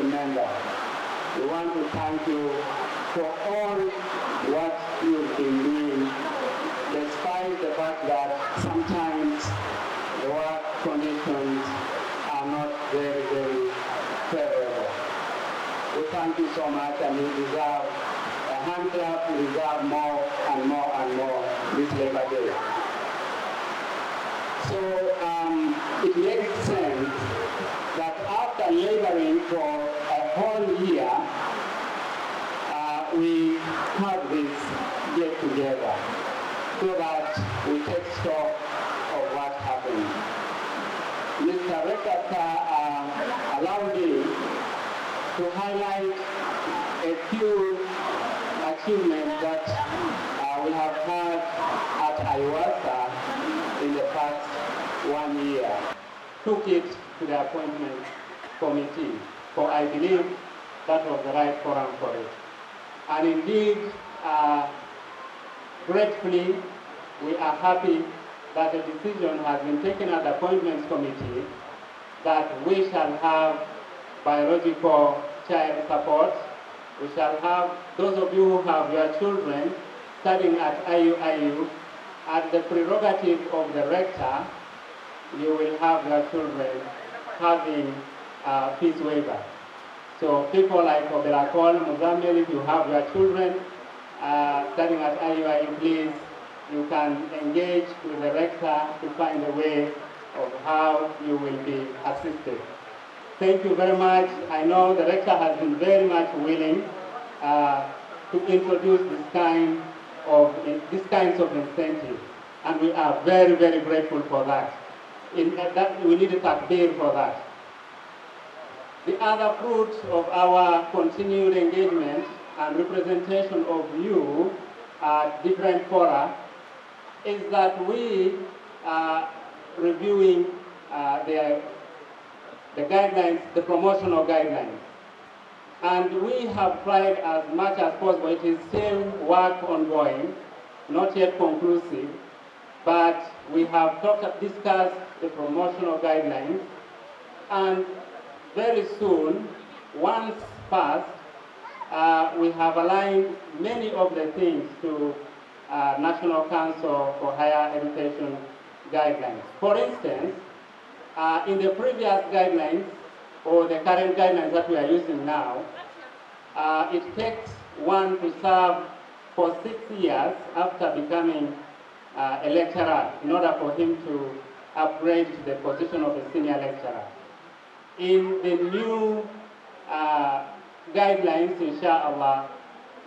member. We want to thank you for all what you've been doing, despite the fact that sometimes the work conditions are not very, very favorable. We thank you so much, and you deserve a hand clap. You deserve more and more and more this Labor Day. So it makes sense that after laboring for a whole year, we have this get together so that we take stock of what happened. Mr. Rekata allowed me to highlight a few achievements that we have had at IUIU in the past 1 year. Took it to the appointment committee, for I believe that was the right forum for it. And indeed, gratefully, we are happy that a decision has been taken at the appointments committee that we shall have biological child support. We shall have, those of you who have your children studying at IUIU, at the prerogative of the rector, you will have your children having fees waiver. So people like Oberakol, Mozambique, if you have your children studying at IUIU, please, you can engage with the rector to find a way of how you will be assisted. Thank you very much. I know the rector has been very much willing to introduce these kinds of incentives, and we are very, very grateful for that. We need a takbir for that. The other fruit of our continued engagement and representation of you at different fora is that we are reviewing the guidelines, the promotional guidelines. And we have tried as much as possible. It is still work ongoing, not yet conclusive, but we have discussed the promotional guidelines, and very soon, once passed, we have aligned many of the things to National Council for Higher Education guidelines. For instance, in the previous guidelines, or the current guidelines that we are using now, it takes one to serve for 6 years after becoming a lecturer in order for him to upgrade to the position of a senior lecturer. In the new guidelines, inshallah,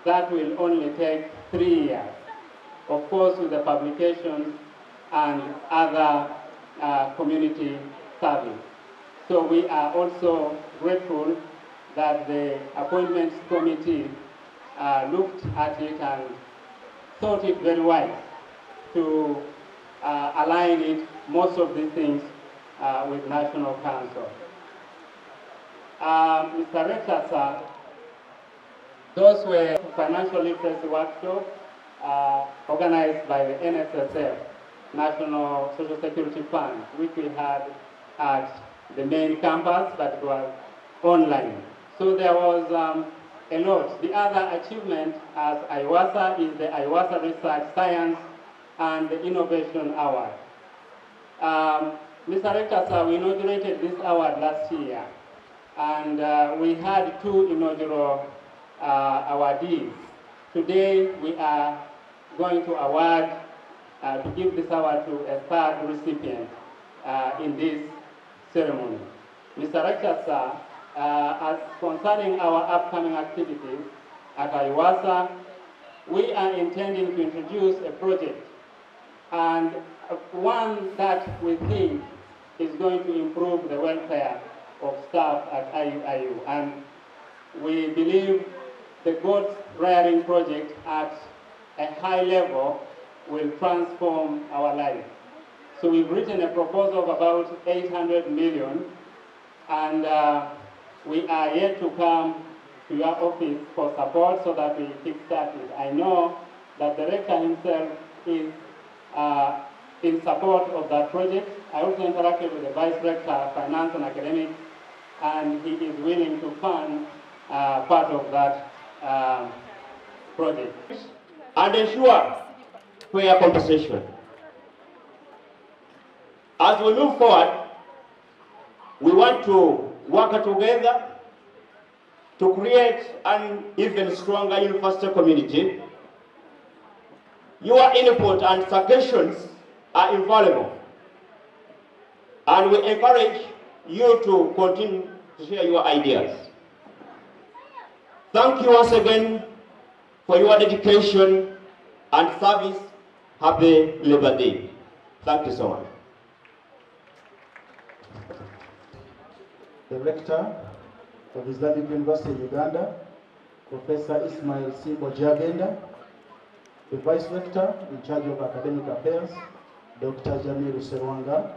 that will only take 3 years, of course with the publications and other community service. So we are also grateful that the appointments committee looked at it and thought it very wise to align it, most of these things, with National Council. Mr. Rector, sir, those were financial literacy workshops organized by the NSSF, National Social Security Fund, which we had at the main campus, but it was online. So there was a lot. The other achievement as IUIU is the IUIU Research Science and Innovation Award. Mr. Rector, sir, we inaugurated this award last year, and we had 2 inaugural awardees. Today we are going to award, to give this award to a 3rd recipient in this ceremony. Mr. Rector, sir, as concerning our upcoming activities at IUIU, we are intending to introduce a project, and one that we think is going to improve the welfare of staff at IUIU. And we believe the goat rearing project at a high level will transform our lives. So we've written a proposal of about 800 million, and we are yet to come to your office for support so that we kickstart it. I know that the rector himself is in support of that project. I also interacted with the Vice Rector, Finance and Academics, and he is willing to fund part of that project. And ensure fair compensation. As we move forward, we want to work together to create an even stronger university community. Your input and suggestions are invaluable, and we encourage you to continue to share your ideas. Thank you once again for your dedication and service. Happy Labor Day. Thank you so much. The Rector of Islamic University in Uganda, Professor Ismail Kabojja, the Vice Rector in charge of Academic Affairs, Dr. Jamiru Serwanga,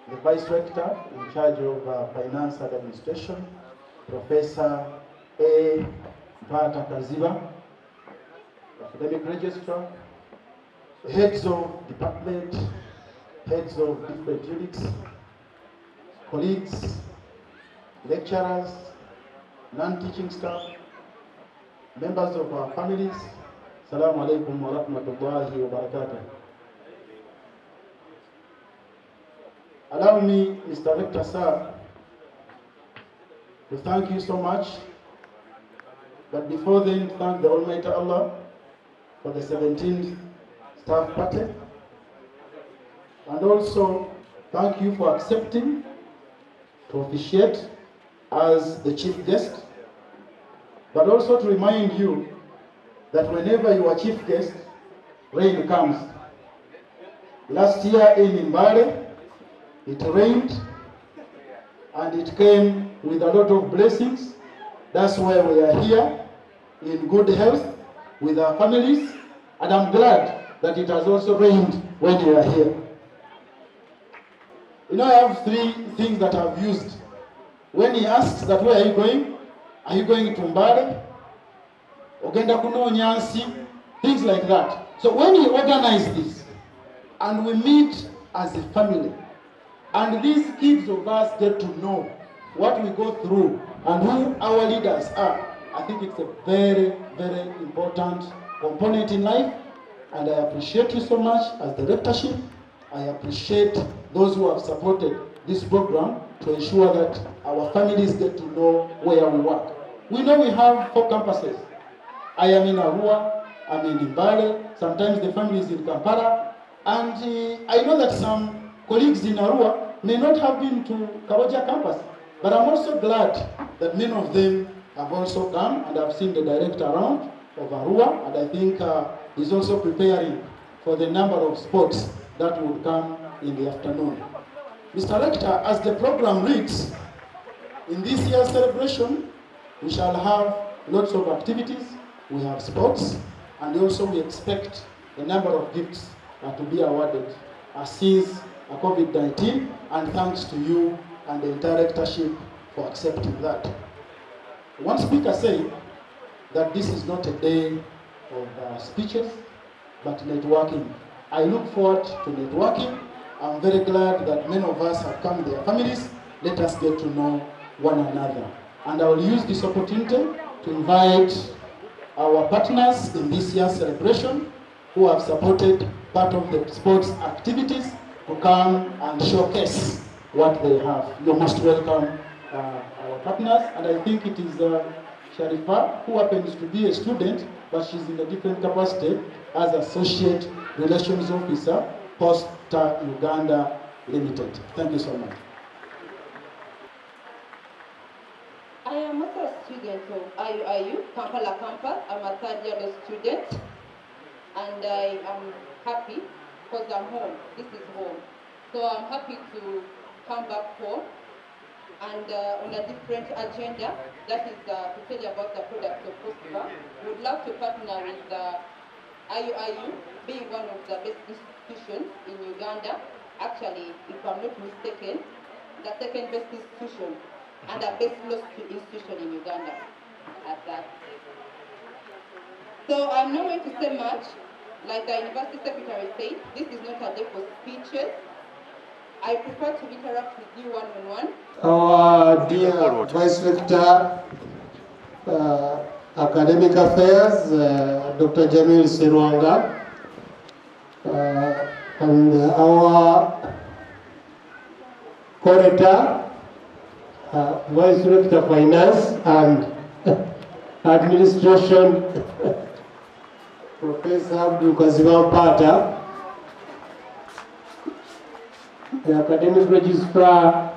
the Vice Rector in charge of Finance and Administration, Professor A. Pata Kaziba, Academic Registrar, heads of department, heads of different units, colleagues, lecturers, non-teaching staff, members of our families. Assalamu alaikum wa rahmatullahi wa barakatuh. Allow me, Mr. Rector, sir, to thank you so much. But before then, thank the Almighty Allah for the 17th staff party. And also thank you for accepting to officiate as the chief guest. But also to remind you that whenever you are chief guest, rain comes. Last year in Mbale, it rained and it came with a lot of blessings. That's why we are here in good health with our families, and I'm glad that it has also rained when you are here. You know, I have three things that I've used. When he asks that where are you going? Are you going to Mbale? Ogenda kuno Nyansi? Things like that. So when we organize this and we meet as a family, and these kids of us get to know what we go through and who our leaders are, I think it's a very, very important component in life. And I appreciate you so much as the rectorship. I appreciate those who have supported this program to ensure that our families get to know where we work. We know we have 4 campuses. I am in Arua, I'm in Mbale, sometimes the family is in Kampala, and I know that some colleagues in Arua may not have been to Kabojja campus, but I'm also glad that many of them have also come, and I've seen the director around of Arua, and I think he's also preparing for the number of sports that will come in the afternoon. Mr. Rector, as the program reads, in this year's celebration, we shall have lots of activities. We have sports, and also we expect a number of gifts to be awarded since COVID-19, and thanks to you and the entire rectorship for accepting that. One speaker said that this is not a day of speeches, but networking. I look forward to networking. I'm very glad that many of us have come with their families. Let us get to know one another. And I will use this opportunity to invite our partners in this year's celebration who have supported part of the sports activities to come and showcase what they have. You're most welcome, our partners. And I think it is Sharifa, who happens to be a student, but she's in a different capacity as Associate Relations Officer, Posta Uganda Limited. Thank you so much. I am also a student of IUIU, Kampala campus. I'm a third-year student, and I am happy because I'm home. This is home. So I'm happy to come back home and on a different agenda, that is to tell you about the products of Kosovo. We would love to partner with IUIU, being one of the best institutions in Uganda. Actually, if I'm not mistaken, the second best institution and the best law institution in Uganda at that. So I'm not going to say much. Like the University Secretary said, this is not a day for speeches. I prefer to interact with you one-on-one. Our dear Vice Rector, Academic Affairs, Dr. Jamil Sirwanga, and our Corrector, Vice Rector Finance and Administration, Professor Abdul Kaziba Pata, the Academic Registrar,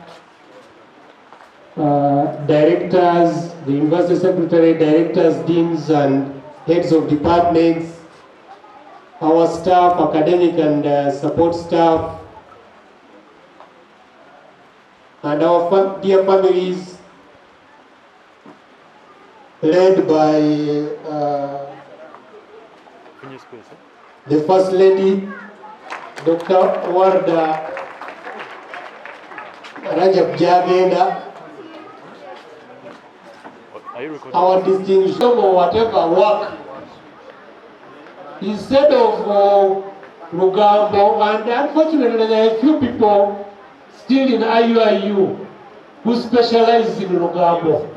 directors, the University Secretary, directors, deans, and heads of departments, our staff, academic and support staff, and our dear families, led by the First Lady, Dr. Warda Rajab Jagenda, our distinguished or whatever work, instead of Rugambo, and unfortunately there are a few people still in IUIU who specialize in Rugambo,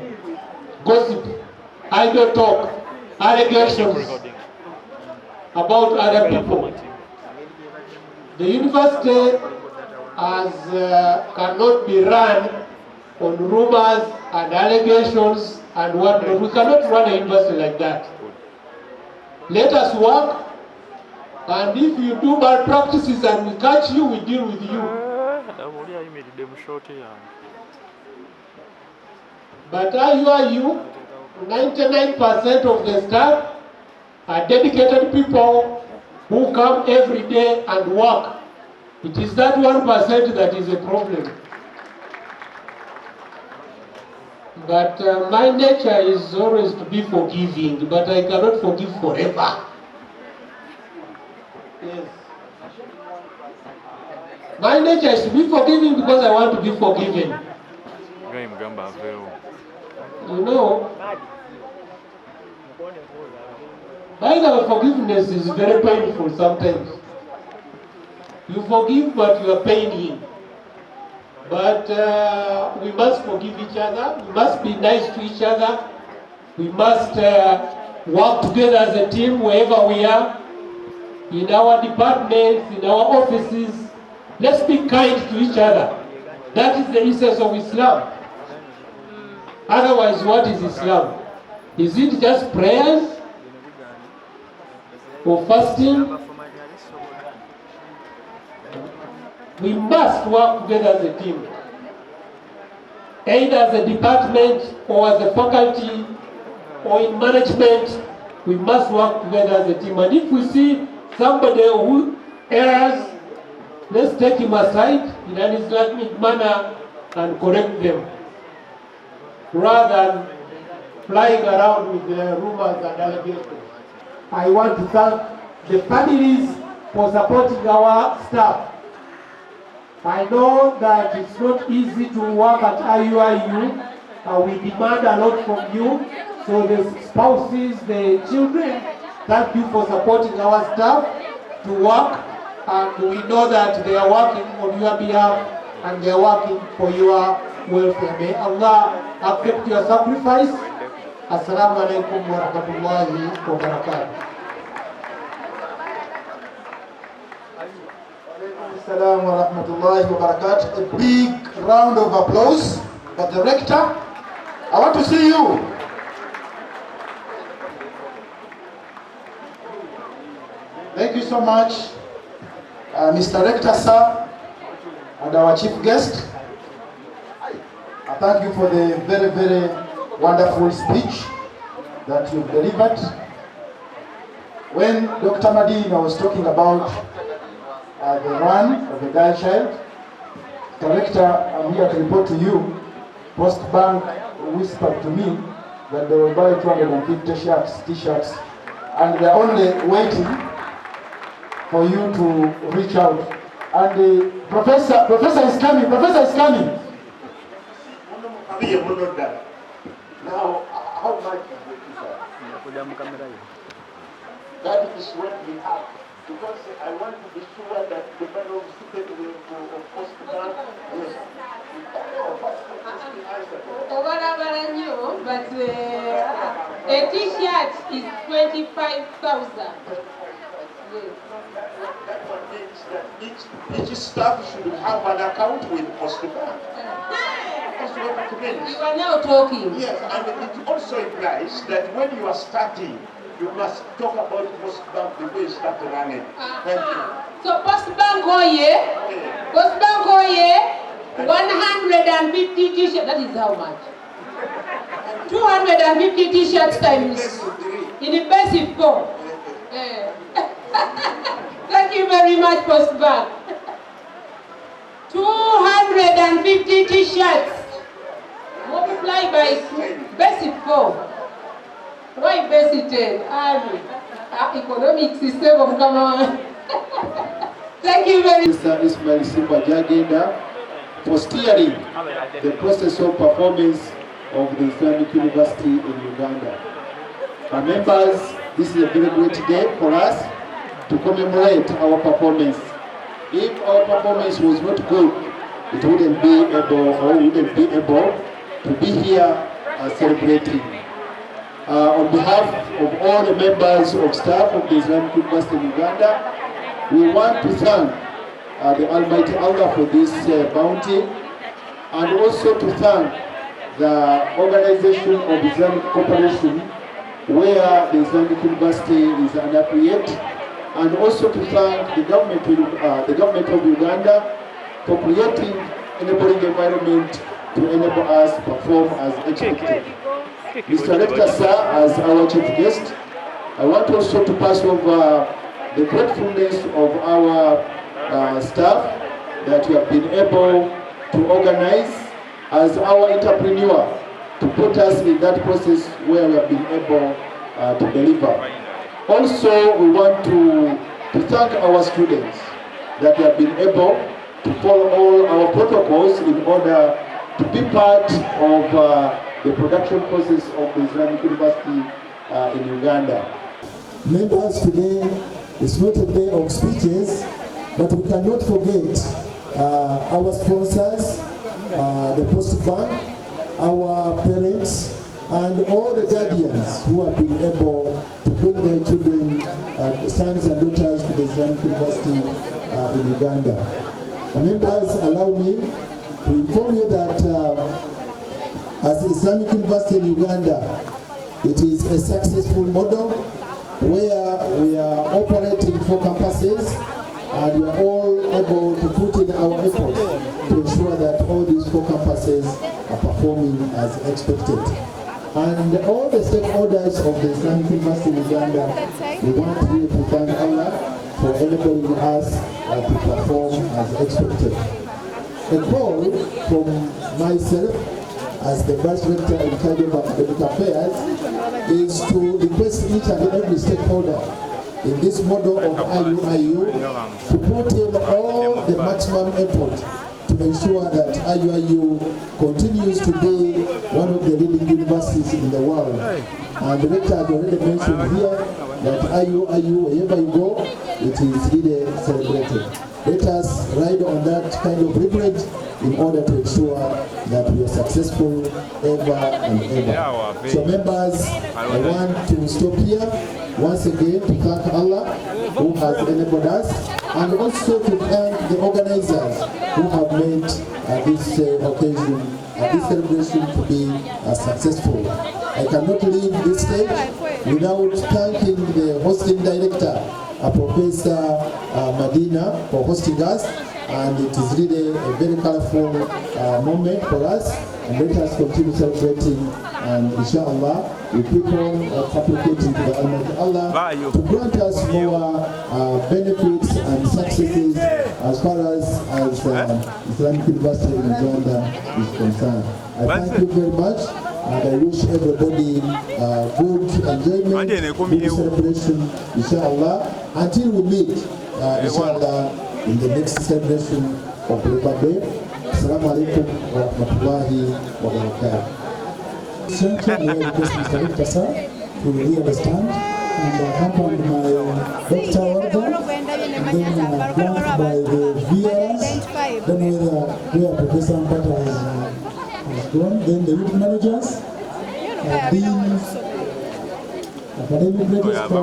gossip, idle talk, allegations about other people. The university cannot be run on rumors and allegations and whatnot. We cannot run a university like that. Let us work, and if you do bad practices and we catch you, we deal with you. But IUIU, 99% of the staff are dedicated people who come every day and work. It is that 1% that is a problem. But my nature is always to be forgiving, but I cannot forgive forever. Yes. My nature is to be forgiving because I want to be forgiven. You know, by the way, forgiveness is very painful sometimes. You forgive, but you are paining. But we must forgive each other. We must be nice to each other. We must work together as a team wherever we are. In our departments, in our offices. Let's be kind to each other. That is the essence of Islam. Otherwise, what is Islam? Is it just prayers? Or fasting? We must work together as a team. Either as a department or as a faculty or in management, we must work together as a team. And if we see somebody who errs, let's take him aside in an Islamic manner and correct them, rather than flying around with the rumors and allegations. I want to thank the families for supporting our staff. I know that it's not easy to work at IUIU. We demand a lot from you. So the spouses, the children, thank you for supporting our staff to work. And we know that they are working on your behalf and they are working for your welfare. May Allah accept your sacrifice. Assalamu alaikum wa rahmatullahi wa barakatuh. Assalamu wa rahmatullahi wa barakatuh. A big round of applause for the rector. I want to see you. Thank you so much, Mr. Rector, sir, and our chief guest. I thank you for the very, very wonderful speech that you've delivered. When Dr. Madina was talking about the run of the girl child, Director, I'm here to report to you, Post Bank whispered to me that they will buy 250 t-shirts, and they're only waiting for you to reach out. And the professor is coming. Now, how much is the t-shirt? That is what we have. Because I want to be sure that the fellow seated will of course yes. But a t-shirt is 25,000. That one means that each staff should have an account with Postbank. That's what it means. You are now talking. Yes, and it also implies that when you are starting, you must talk about Postbank before you start running. Thank you. So Postbank Postbank 150 t-shirts. That is how much? 250 t-shirts times in the basic form. Thank you very much, Postbank. 250 t-shirts multiplied by basic form. Why basic 10? Economic system, come on. Thank you very much. Mr. Ismail Jagenda for steering the process of performance of the Islamic University in Uganda. Our members, this is a very great day for us to commemorate our performance. If our performance was not good, it wouldn't be able to be here celebrating. On behalf of all the members of staff of the Islamic University in Uganda, we want to thank the Almighty Allah for this bounty, and also to thank the organization of Islamic Cooperation, where the Islamic University is an affiliate, and also to thank the government of Uganda for creating enabling environment to enable us to perform as expected. Mr. Rector, sir, as our chief guest, I want also to pass over the gratefulness of our staff that we have been able to organize as our entrepreneur to put us in that process where we have been able to deliver. Also, we want to thank our students that we have been able to follow all our protocols in order to be part of the production process of the Islamic University in Uganda. Members, today is not a day of speeches, but we cannot forget our sponsors, the Postbank, our parents, and all the guardians who have been able to bring their children, sons and daughters to the Islamic University in Uganda. Members, allow me to inform you that as the Islamic University in Uganda, it is a successful model where we are operating 4 campuses, and we are all able to put in our efforts to ensure that all these 4 campuses are performing as expected. And all the stakeholders of the Islamic University in Uganda, we want really to thank Allah for enabling us to perform as expected. A call from myself as the Vice Rector in charge of Academic Affairs is to request each and every stakeholder in this model of IUIU to put in all the maximum effort to ensure that IUIU continues to be one of the leading universities in the world. And the Rector has already mentioned here that IUIU, wherever you go, it is really celebrated. Let us ride on that kind of privilege in order to ensure that we are successful ever and ever. So members, I want to stop here once again to thank Allah who has enabled us, and also to thank the organizers who have made this occasion, this celebration to be successful. I cannot leave this stage without thanking the hosting director, Professor Madina, for hosting us, and it is really a very colorful moment for us, and let us continue celebrating, and inshallah we keep on supplicating to the Almighty Allah to grant us more benefits and successes as far as Islamic University in Uganda is concerned. I thank you very much, and I wish everybody good enjoyment, good celebration, inshallah, until we meet, inshallah, in the next celebration of Labor Day. Assalamu alaikum wa rahmatullahi wa barakatuh. Thank you. I request Mr. Rector, sir, to really understand and accompanied by Dr. Orga, and then flanked by the VRs. Don't know where Professor Mpata has gone. Then the youth managers, deans, academic registrar,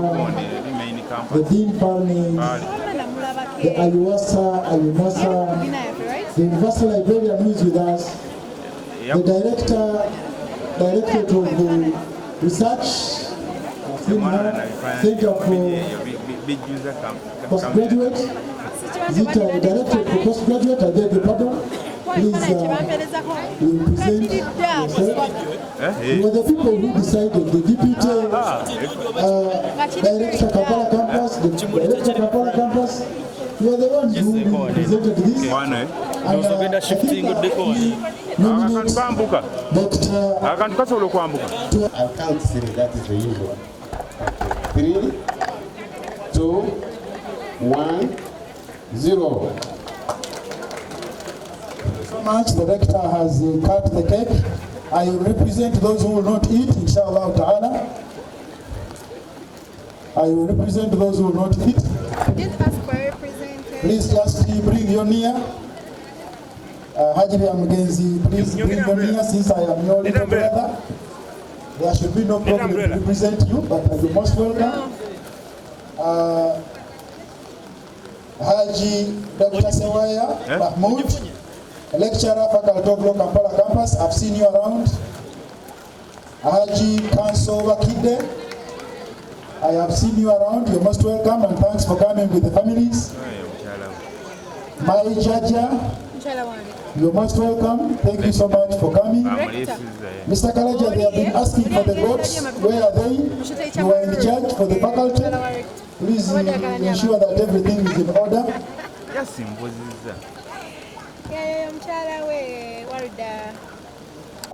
the dean farming, the IUASA, the universal librarian who is with us, the director of the research, Center for Postgraduate, is it director for postgraduate? I beg your pardon. Please, you present yourself. You are the people who decided, the deputy director Kampala campus, the director Kampala campus. You are the ones who presented this. And I think nominate Dr. I'll count 3, that is the usual. 3, 2, 1, 0. So much. The rector has cut the cake. I will represent those who will not eat, inshallah ta'ala. I will represent those who will not eat. Please just bring your near. Hajri Amugenzi, please bring your near since I am your little brother. There should be no problem to represent you, but you're most welcome. Haji Dr. Sewaya Mahmoud, lecturer, faculty of law, Kampala campus. I've seen you around. Haji Kanso Wakide, I have seen you around. You're most welcome and thanks for coming with the families. My Jaja, you're most welcome. Thank you so much for coming. Mr. Kalaja, they have been asking for the votes. Where are they? You are in charge for the faculty. Please ensure that everything is in order.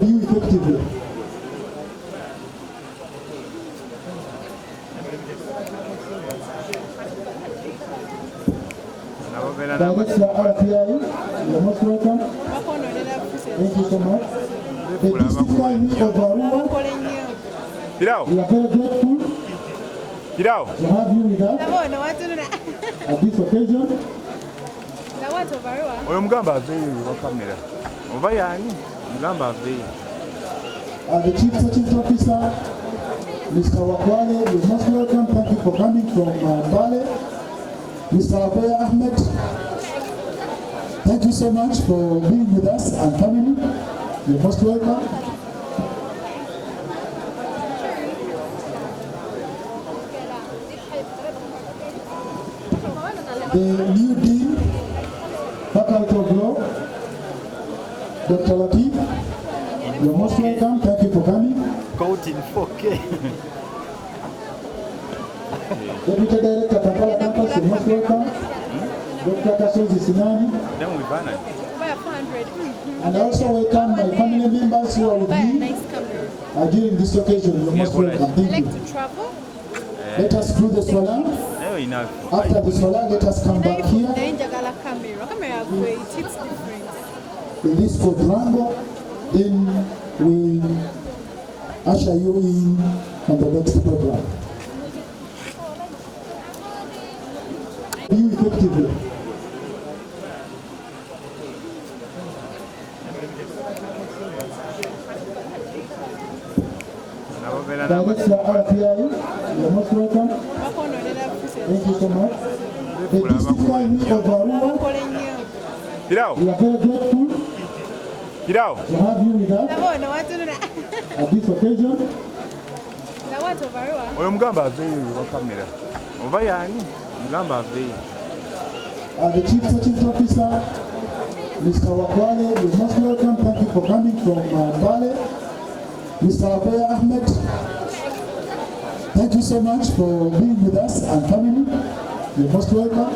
You effectively. Director RPI, you're most welcome. Thank you so much. The district IUIU of Arua, we are very grateful to have you with us at this occasion. The Chief Searching Officer, Mr. Wakwale, you're most welcome. Thank you for coming from Mbale. Mr. Abeya Ahmed, thank you so much for being with us and coming. You're most welcome. The new Dean, Faculty of Law, Dr. Latif, you're most welcome. Thank you for coming. Caught in 4K. Deputy Director Kampala campus, you're most welcome. Dr. Kasozi Sinani. And I also welcome my family members who are with me during this occasion. You're most welcome. Thank you. Let us do the Salah. After the Salah, let us come back here. In this quadrangle, then we usher you in on the next program. You effectively. Director RPI, you're most welcome. Thank you so much. The district IUIU of Arua, we are very grateful to have you with us at this occasion. The Chief Searching Officer, Mr. Wakwale, you're most welcome. Thank you for coming from Mbale. Mr. Abeya Ahmed, thank you so much for being with us and coming. You're most welcome.